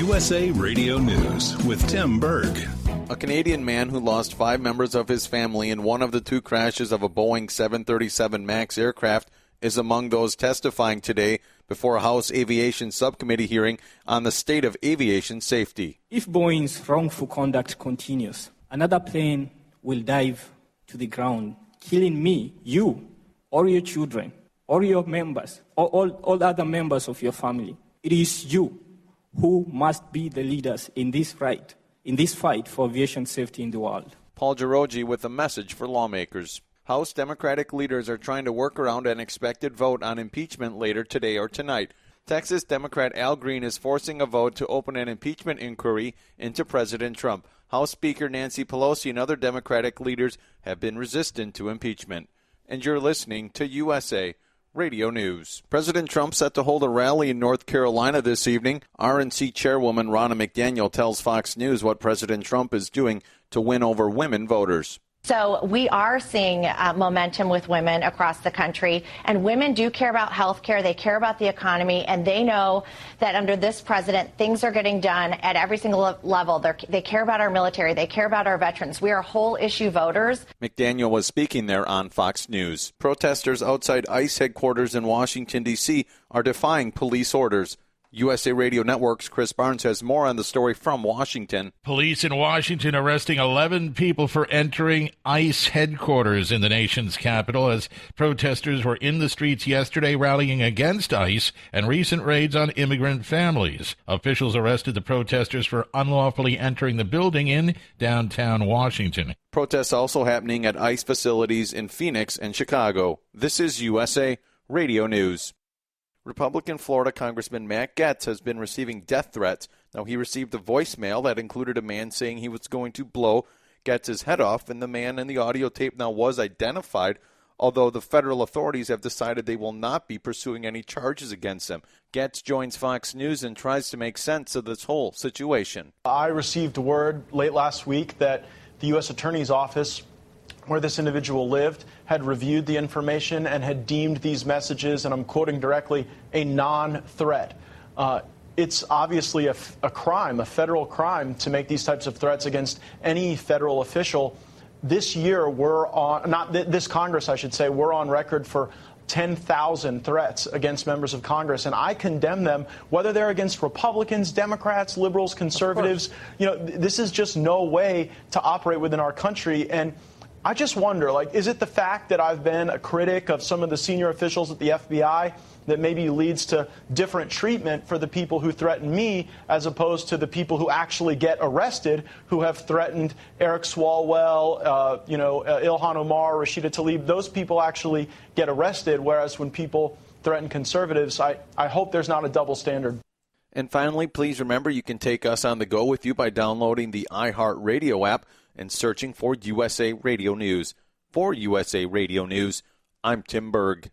USA Radio News with Tim Berg. A Canadian man who lost 5 members of his family in one of the 2 crashes of a Boeing 737 MAX aircraft is among those testifying today before a House Aviation Subcommittee hearing on the state of aviation safety. If Boeing's wrongful conduct continues, another plane will dive to the ground, killing me, you, or your children, or your members, or all other members of your family. It is you who must be the leaders in this fight for aviation safety in the world. Paul Girogi with a message for lawmakers. House Democratic leaders are trying to work around an expected vote on impeachment later today or tonight. Texas Democrat Al Green is forcing a vote to open an impeachment inquiry into President Trump. House Speaker Nancy Pelosi and other Democratic leaders have been resistant to impeachment. And you're listening to USA Radio News. President Trump set to hold a rally in North Carolina this evening. RNC Chairwoman Ronna McDaniel tells Fox News what President Trump is doing to win over women voters. So we are seeing momentum with women across the country, and women do care about health care. They care about the economy, and they know that under this president, things are getting done at every single level. They care about our military. They care about our veterans. We are whole issue voters. McDaniel was speaking there on Fox News. Protesters outside ICE headquarters in Washington, D.C. are defying police orders. USA Radio Network's Chris Barnes has more on the story from Washington. Police in Washington arresting 11 people for entering ICE headquarters in the nation's capital as protesters were in the streets yesterday rallying against ICE and recent raids on immigrant families. Officials arrested the protesters for unlawfully entering the building in downtown Washington. Protests also happening at ICE facilities in Phoenix and Chicago. This is USA Radio News. Republican Florida Congressman Matt Gaetz has been receiving death threats. Now, he received a voicemail that included a man saying he was going to blow Gaetz's head off, and the man in the audio tape now was identified, although the federal authorities have decided they will not be pursuing any charges against him. Gaetz joins Fox News and tries to make sense of this whole situation. I received word late last week that the U.S. Attorney's Office, where this individual lived, had reviewed the information and had deemed these messages, and I'm quoting directly, a non-threat. It's obviously a crime, a federal crime, to make these types of threats against any federal official. This year, this Congress, I should say, we're on record for 10,000 threats against members of Congress, and I condemn them, whether they're against Republicans, Democrats, liberals, conservatives. You know, this is just no way to operate within our country. And I just wonder, is it the fact that I've been a critic of some of the senior officials at the FBI that maybe leads to different treatment for the people who threaten me as opposed to the people who actually get arrested, who have threatened Eric Swalwell, Ilhan Omar, Rashida Tlaib? Those people actually get arrested, whereas when people threaten conservatives, I hope there's not a double standard. And finally, please remember you can take us on the go with you by downloading the iHeartRadio app and searching for USA Radio News. For USA Radio News, I'm Tim Berg.